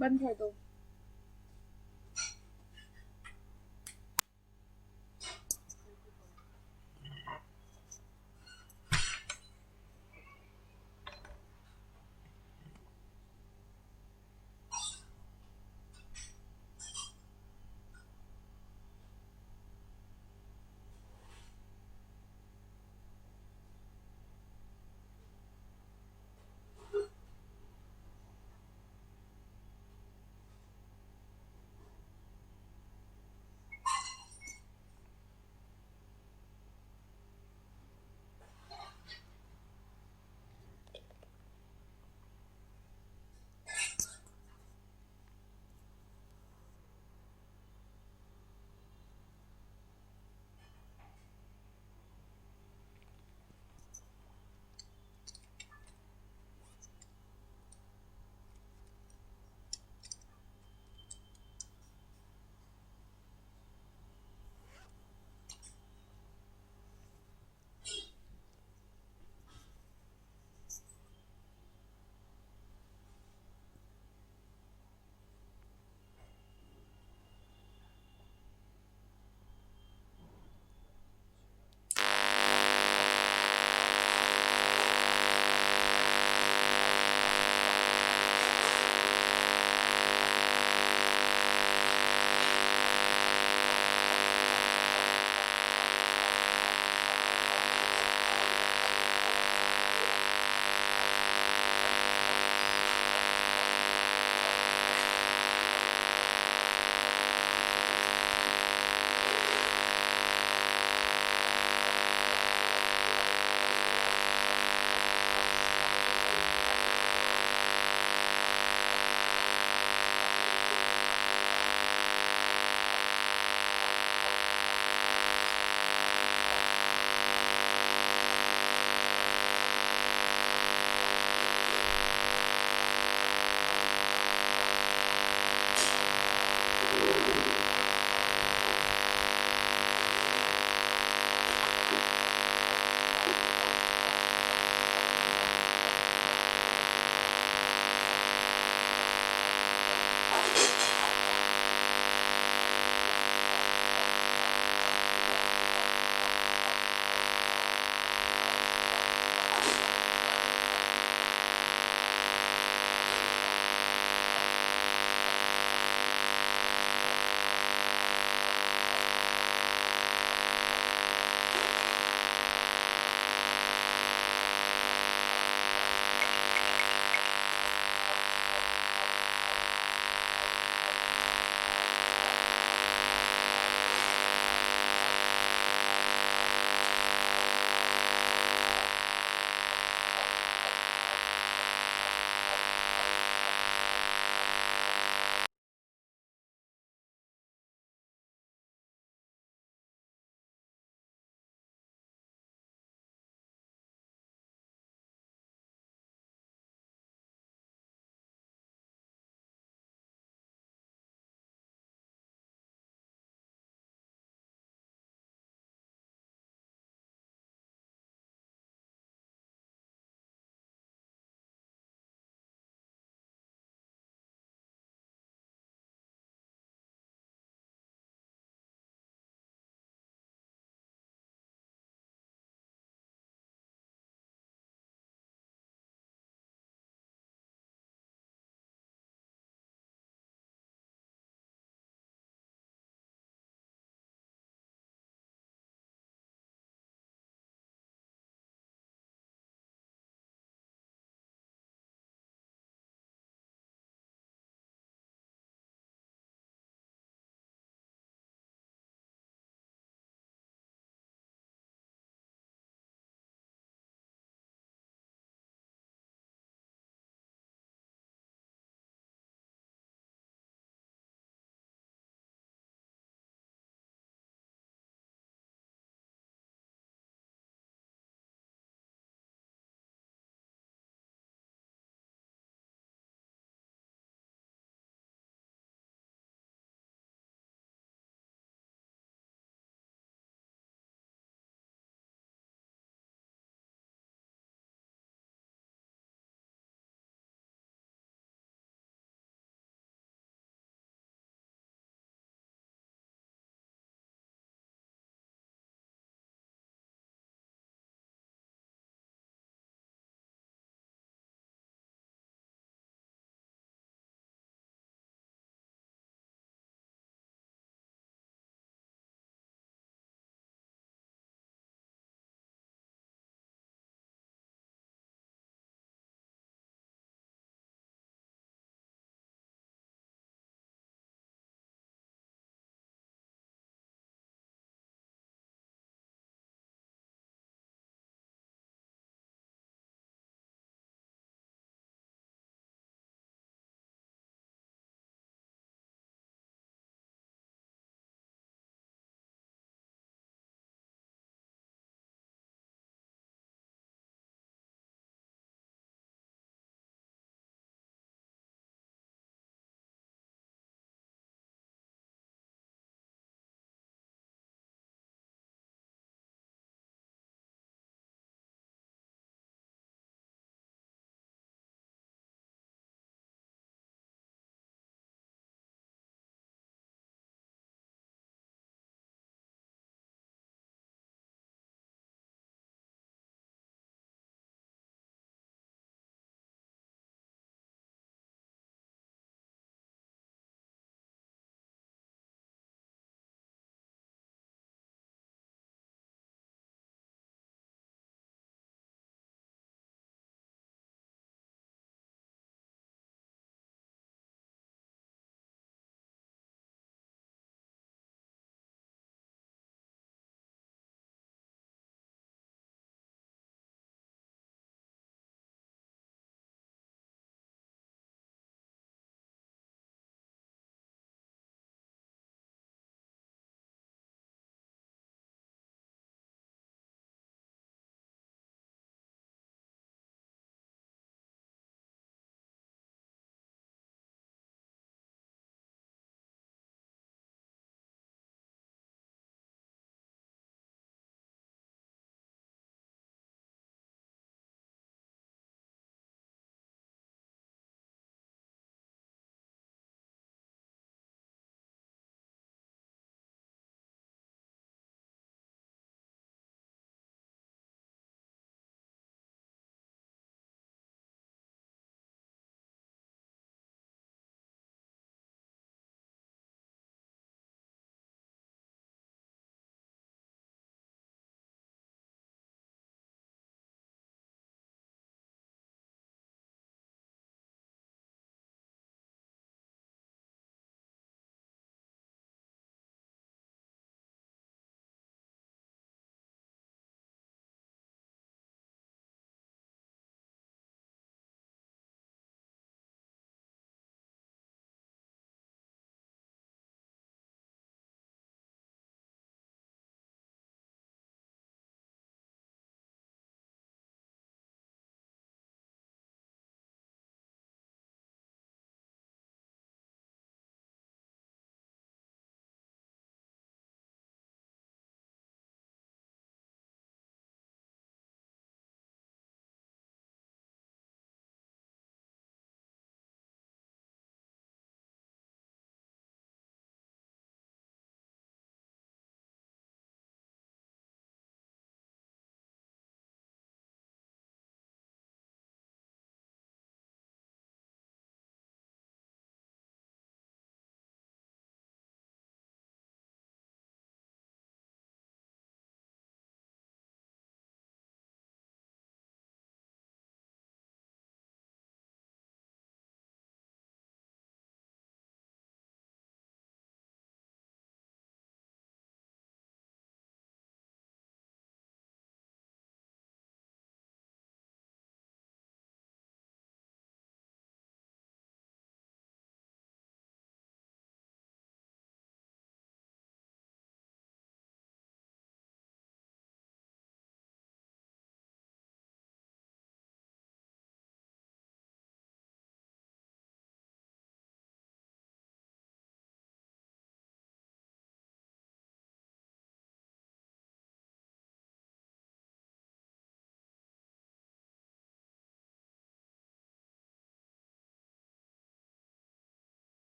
बंद कर दो।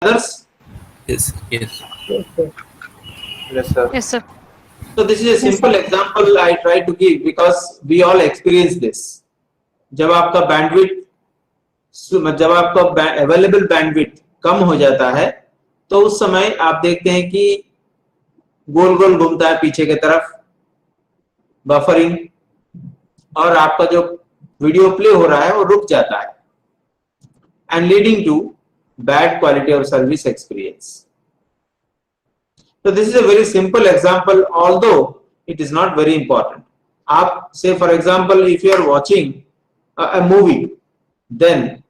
Others? Yes, yes. Yes, sir. Yes, sir. Yes, sir. So this is a simple example I try to give because we all experience this. जब आपका bandwidth जब आपका available bandwidth कम हो जाता है तो उस समय आप देखते हैं कि गोल गोल घूमता है पीछे की तरफ बफरिंग और आपका जो वीडियो प्ले हो रहा है वो रुक जाता है and leading to bad quality of service experience. So this is a very simple example, although it is not very important. आप say for example if you are watching a movie, then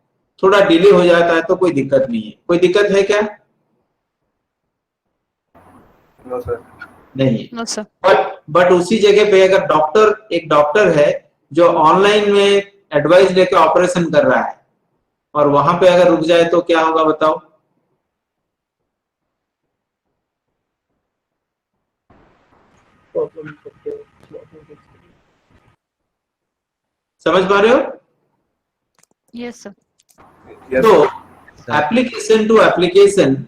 थोड़ा delay हो जाता है तो कोई दिक्कत नहीं है. कोई दिक्कत है क्या? No, sir. नहीं है. No, sir. बट उसी जगह पे अगर एक डॉक्टर है जो ऑनलाइन में एडवाइस लेके ऑपरेशन कर रहा है और वहां पे अगर रुक जाए तो क्या होगा बताओ? Problem करते हैं. समझ पा रहे हो? Yes, sir. Yes, So sir. application to application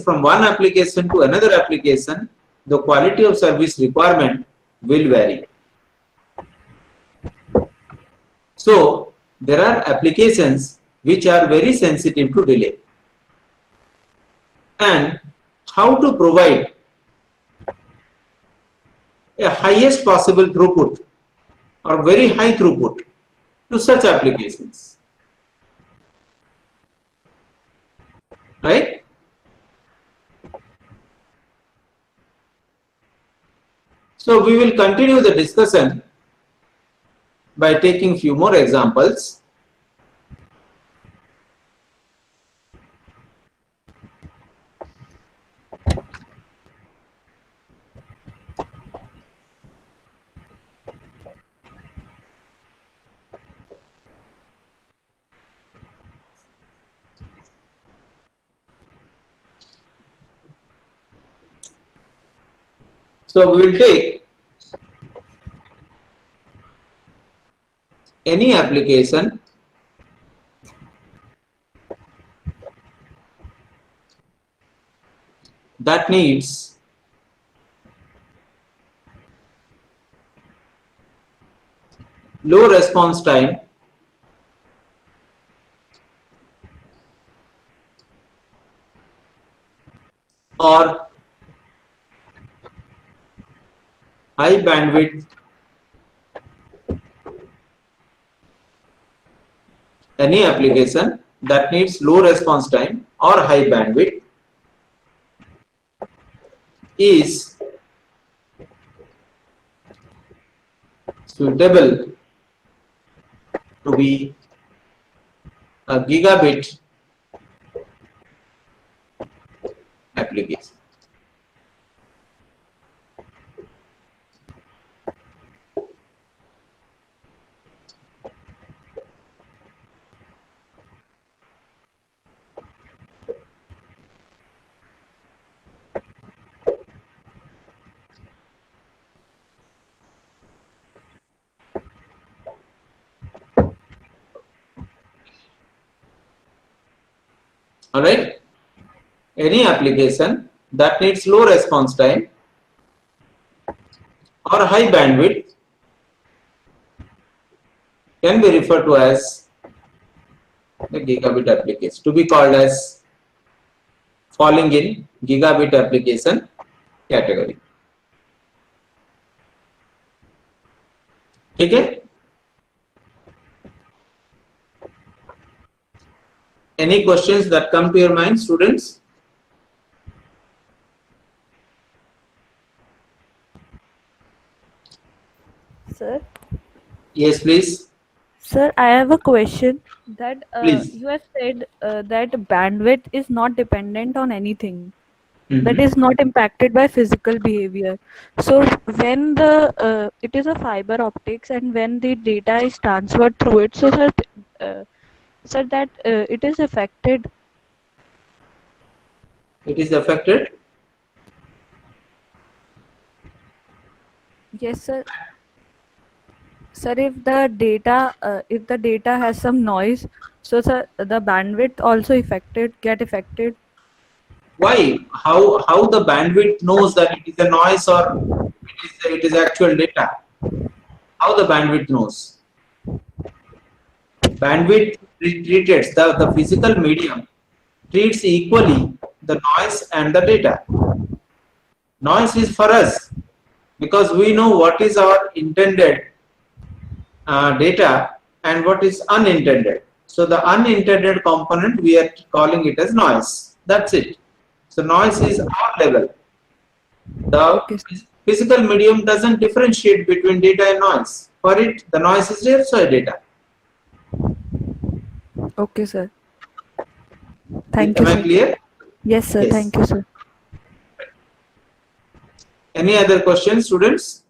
from one application to another application, the quality of service requirement will vary. So there are applications which are very sensitive to delay, and how to provide a highest possible throughput or very high throughput to such applications, right? So we will continue the discussion by taking few more examples. So we will take any application that needs low response time or high bandwidth any application that needs low response time or high bandwidth is suitable to be a gigabit application. All right, any application that needs low response time or high bandwidth can be referred to as a gigabit application, to be called as falling in gigabit application category. ठीक है? Any questions that come to your mind, students? Sir, Yes, please. sir, I have a question that Please. you have said that bandwidth is not dependent on anything. That Mhm. is not impacted by physical behavior. So when the it is a fiber optics and when the data is transferred through it, so sir that it is affected. It is affected. Yes, sir. Sir, if the data has some noise, So sir, the bandwidth also get affected. Why? How the bandwidth knows that it is a noise or it is actual data? How the bandwidth knows? Bandwidth treats the physical medium treats equally the noise and the data. Noise is for us because we know what is our intended data and what is unintended. So the unintended component we are calling it as noise. That's it. So noise is our level. The Okay. physical medium doesn't differentiate between data and noise. For it, the noise is also a data. Okay, sir. Thank you, Am I sir. clear? Yes, sir. Yes. Thank you, sir. Any other questions, students?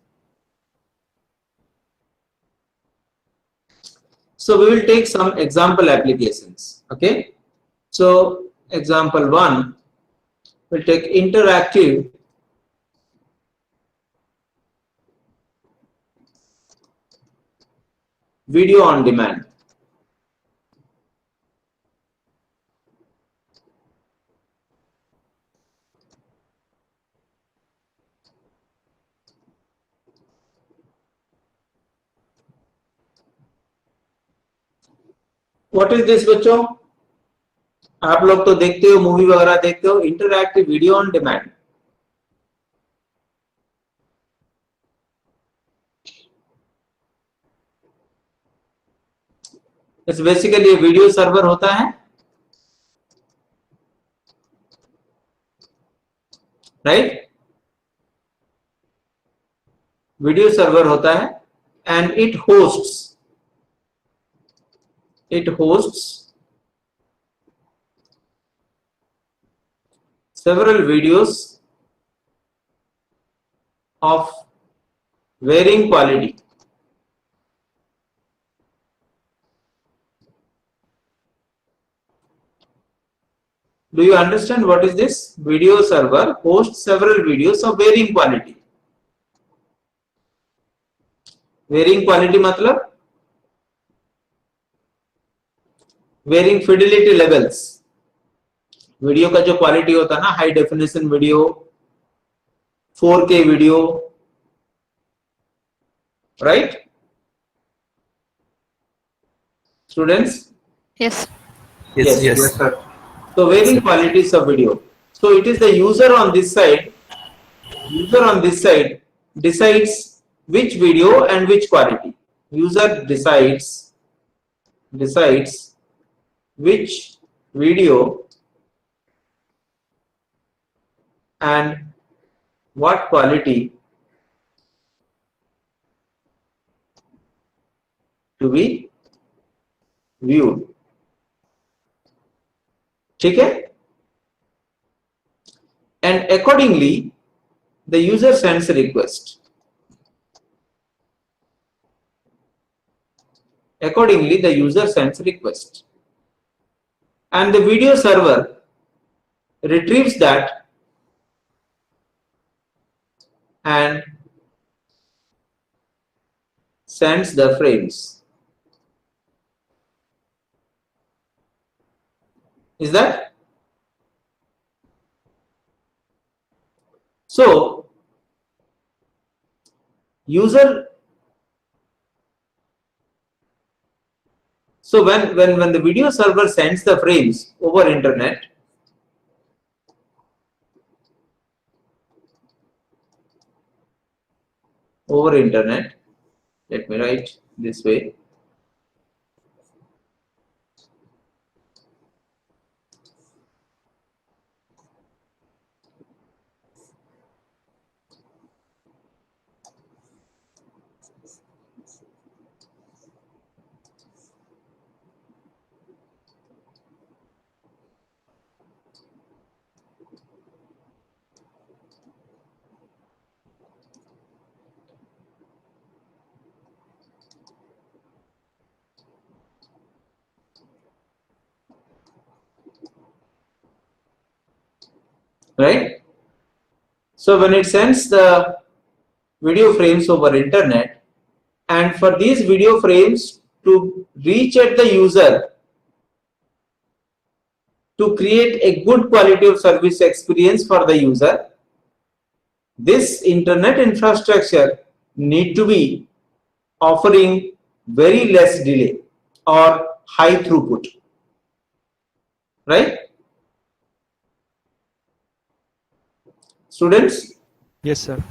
So we will take some example applications. Okay. So example 1, we'll take interactive video on demand. What is this बच्चों? आप लोग तो देखते हो, movie वगैरह देखते हो, interactive video on demand. It's basically video server होता है, राइट? वीडियो सर्वर होता है and it hosts several videos of varying quality. Do you understand what is this? Video server hosts several videos of varying quality. Varying quality मतलब varying fidelity levels. Video का जो quality होता है ना, high definition video, 4K video, right students? Yes. Yes, Yes. sir. So varying qualities of video. So it is the user on this side. User on this side decides which video and which quality. User decides which video and what quality to be viewed. ठीक है? And accordingly the user sends a request. Accordingly the user sends a request and the video server retrieves that and sends the frames. Is that? So user, so when the video server sends the frames over internet, let me write this way. Right? So when it sends the video frames over internet, and for these video frames to reach at the user, to create a good quality of service experience for the user, this internet infrastructure need to be offering very less delay or high throughput, right? Students, Yes, sir.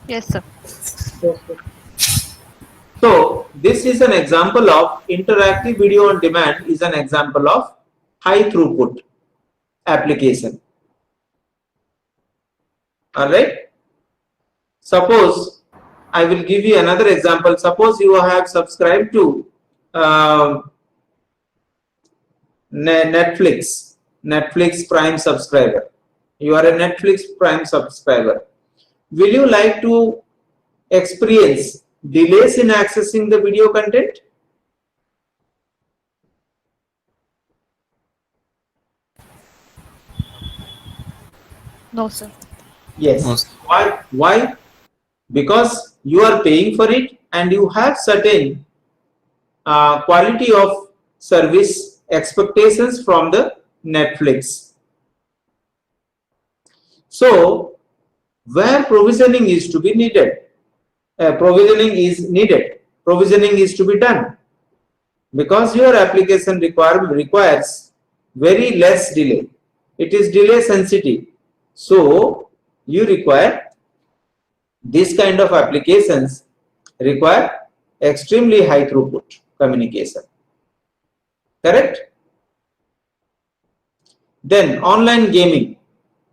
Yes, sir. so this is an example of interactive video on demand is an example of high throughput application. All right. Suppose I will give you another example. Suppose you have subscribed to Netflix Prime subscriber. You are a Netflix Prime subscriber. Will you like to experience delays in accessing the video content? No, sir. Yes. No, sir. Why? Why? Because you are paying for it and you have certain quality of service expectations from the Netflix. So, where provisioning is to be needed, provisioning is to be done because your application requires very less delay. It is delay sensitive. So, you require this kind of applications require extremely high throughput communication. Correct? Then online gaming,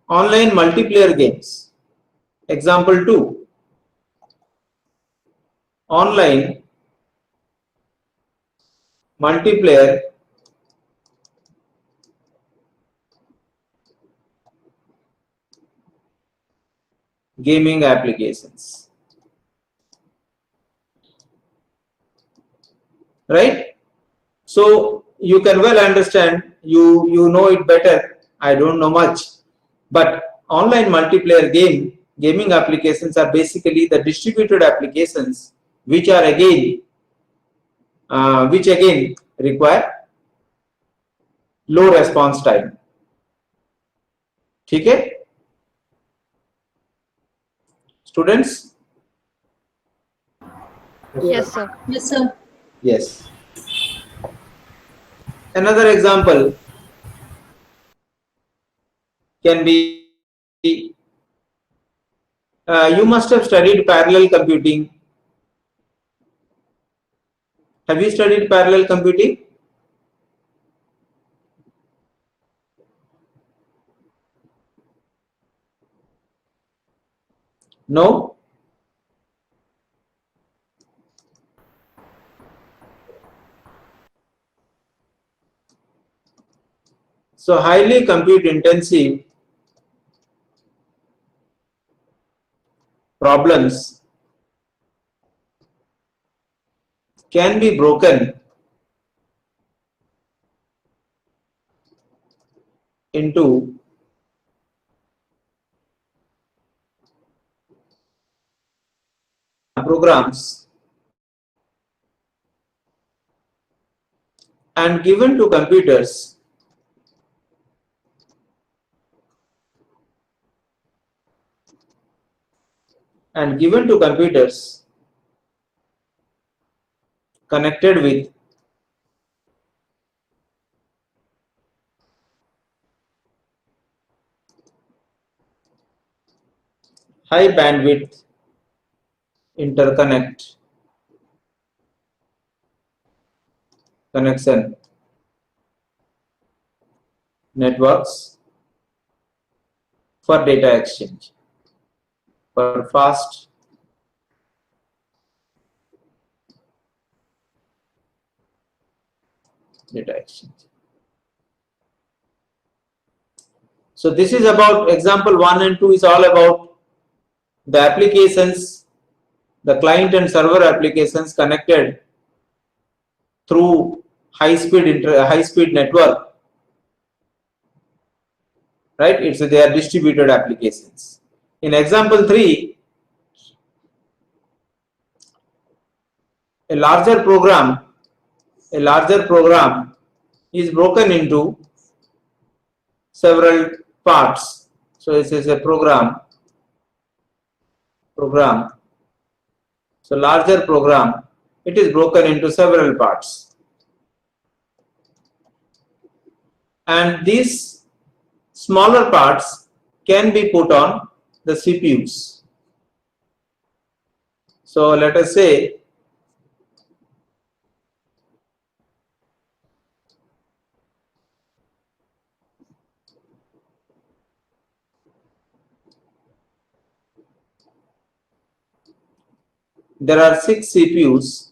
online multiplayer games. Example 2. Online multiplayer gaming applications. Right? So you can well understand, you know it better. I don't know much, but online multiplayer gaming applications are basically the distributed applications which are again require low response time. ठीक है students? Yes, sir. Yes, sir. Yes. Another example can be you must have studied parallel computing. Have you studied parallel computing? No? So highly compute intensive problems can be broken into programs and given to computers connected with high bandwidth interconnect connection networks for data exchange, for fast data exchange. So this is about example 1 and 2 is all about the applications, the client and server applications connected through high speed network, right? They are distributed applications. In example 3, a larger program is broken into several parts. So this is a program. So larger program, it is broken into several parts. And these smaller parts can be put on the CPUs. So let us say there are 6 CPUs,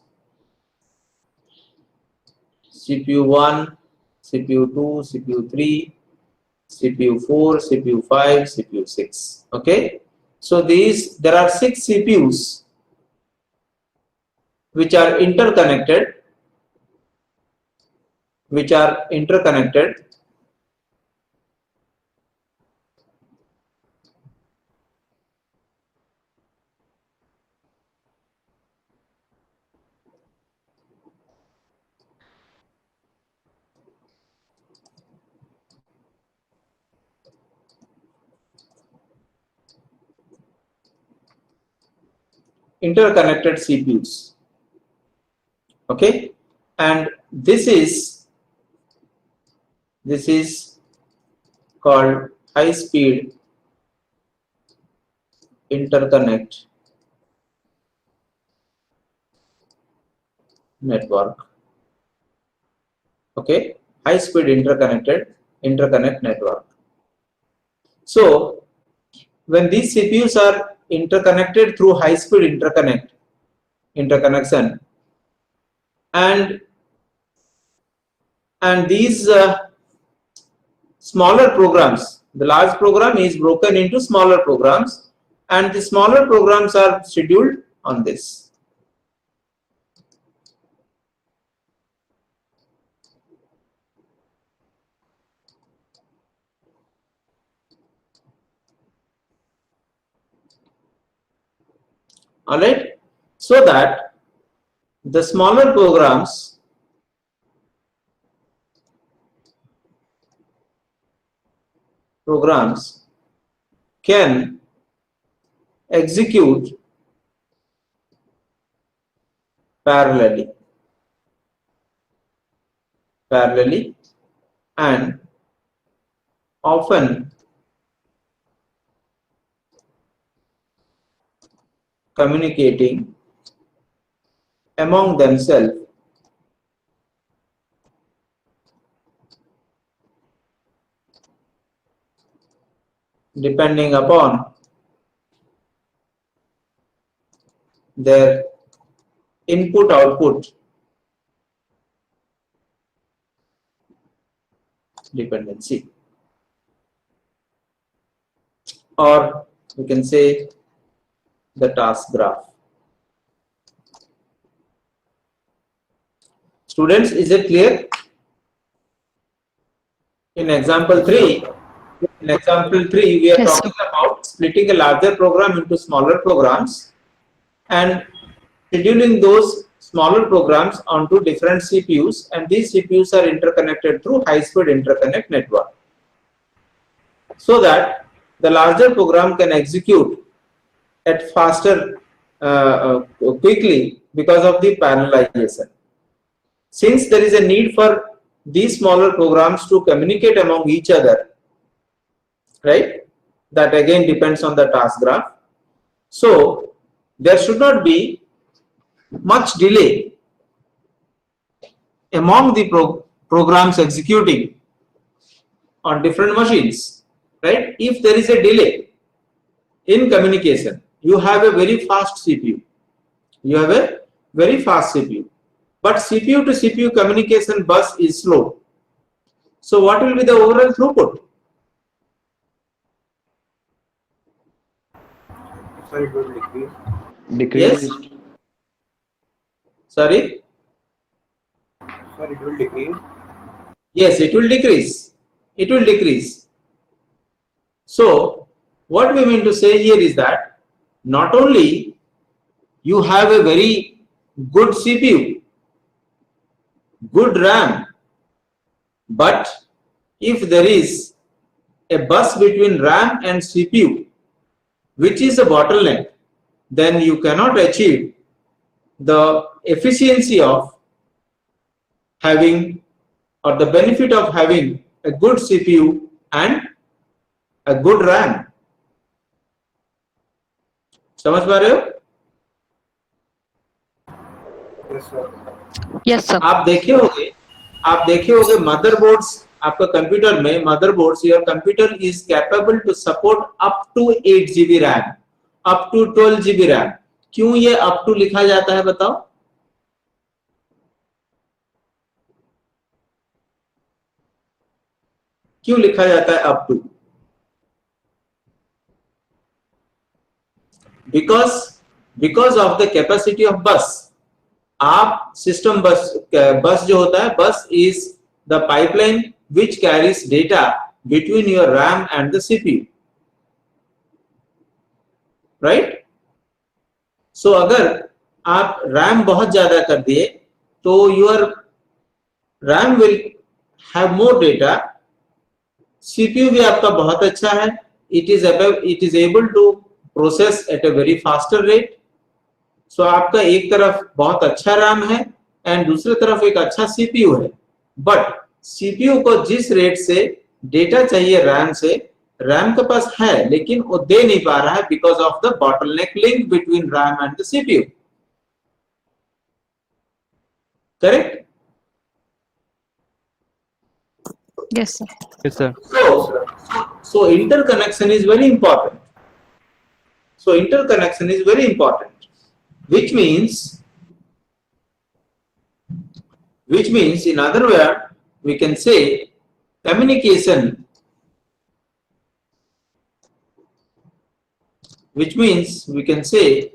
CPU 1, CPU 2, CPU 3, CPU 4, CPU 5, CPU 6. Okay, so there are 6 CPUs which are interconnected, CPUs. Okay, and this is called high speed interconnect network. Okay, high speed interconnect network. So when these CPUs are interconnected through high speed interconnection, and these smaller programs, the large program is broken into smaller programs, and the smaller programs are scheduled on this. All right, so that the smaller programs can execute parallelly and often communicating among themselves depending upon their input-output dependency, or we can say the task graph. Students, is it clear? In example 3, we are Yes, talking about splitting a larger program into smaller programs and scheduling those smaller programs onto different CPUs, and these CPUs are interconnected through high-speed interconnect network, so that the larger program can execute at faster, quickly, because of the parallelization. Since there is a need for these smaller programs to communicate among each other, right? That again depends on the task graph. So there should not be much delay among the programs executing on different machines, right? If there is a delay in communication, you have a very fast CPU. But CPU to CPU communication bus is slow. So what will be the overall throughput? Sir, it will decrease. Yes. Sorry? Sir, it will decrease. Yes, it will decrease. So what we mean to say here is that not only you have a very good CPU, good RAM, but if there is a bus between RAM and CPU, which is a bottleneck, then you cannot achieve the efficiency of having or the benefit of having a good CPU and a good RAM. समझ पा रहे हो? Yes, sir. Yes, sir. आप देखे होगे motherboards, आपका computer में motherboards, your computer is capable to support up to 8 GB RAM, up to 12 GB RAM. क्यों ये अप टू लिखा जाता है बताओ? क्यों लिखा जाता है up to? Because of the capacity of bus. आप सिस्टम बस जो होता है, bus is the pipeline which carries data between your RAM and the CPU, right? So अगर आप रैम बहुत ज्यादा कर दिए तो your RAM will have more data, CPU भी आपका बहुत अच्छा है, it is able to process at a very faster rate. So आपका एक तरफ बहुत अच्छा रैम है एंड दूसरी तरफ एक अच्छा सीपीयू है, बट सीपीयू को जिस रेट से डेटा चाहिए रैम से, रैम के पास है लेकिन वो दे नहीं पा रहा है because of the bottleneck link between RAM and the CPU. Correct? Yes, sir. Yes, sir. So interconnection is very important. So interconnection is very important, which means in other words we can say communication, which means we can say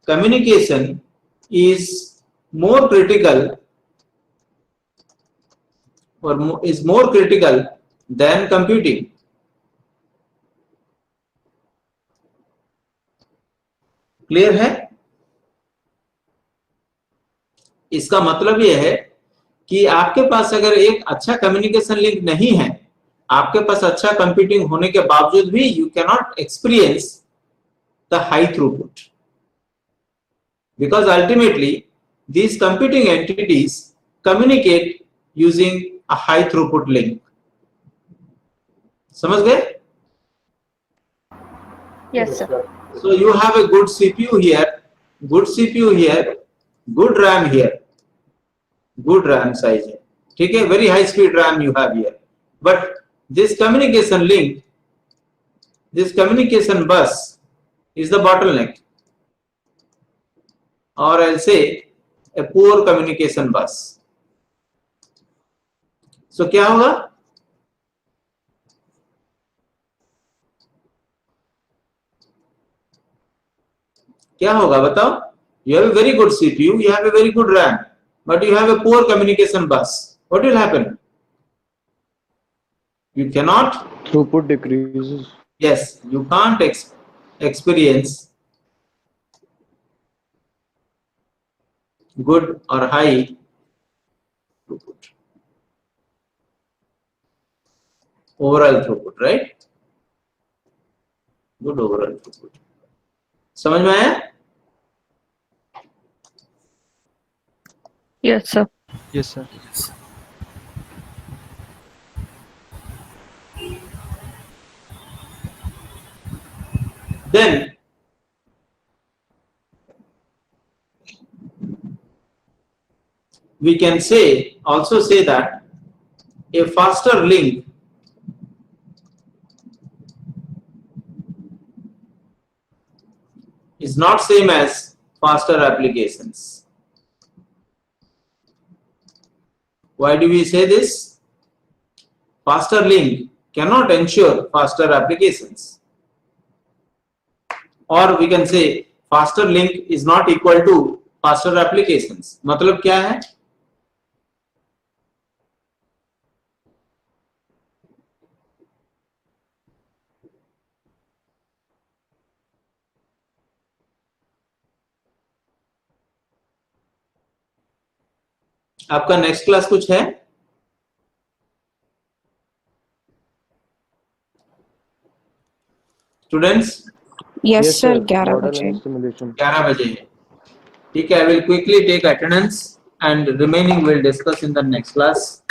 communication is more critical or is more critical than computing. Clear है? इसका मतलब यह है कि आपके पास अगर एक अच्छा कम्युनिकेशन लिंक नहीं है, आपके पास अच्छा कंप्यूटिंग होने के बावजूद भी you can not experience the high throughput, because ultimately these computing entities communicate using a high throughput link. समझ गए? Yes, sir. So you have a good CPU here, good CPU here, good RAM here, good RAM size है, ठीक है? Very high speed RAM you have here, but this communication link, this communication bus is the bottleneck, or I'll say a poor communication bus. So क्या होगा? क्या होगा बताओ? You have a very good CPU, you have a very good RAM, but you have a poor communication bus. What will happen? You cannot. Throughput decreases. Yes, you can't experience good or high throughput. Overall throughput, right? Good overall throughput. समझ में आया? Yes, sir. Yes, sir. Then we can also say that a faster link is not same as faster applications. Why do we say this? Faster link cannot ensure faster applications. Or we can say faster link is not equal to faster applications. मतलब क्या है? आपका next class कुछ है? Students? Yes, sir. 11 Model बजे. and simulation. 11 बजे है. ठीक है, I will quickly take attendance and remaining we'll discuss in the next class.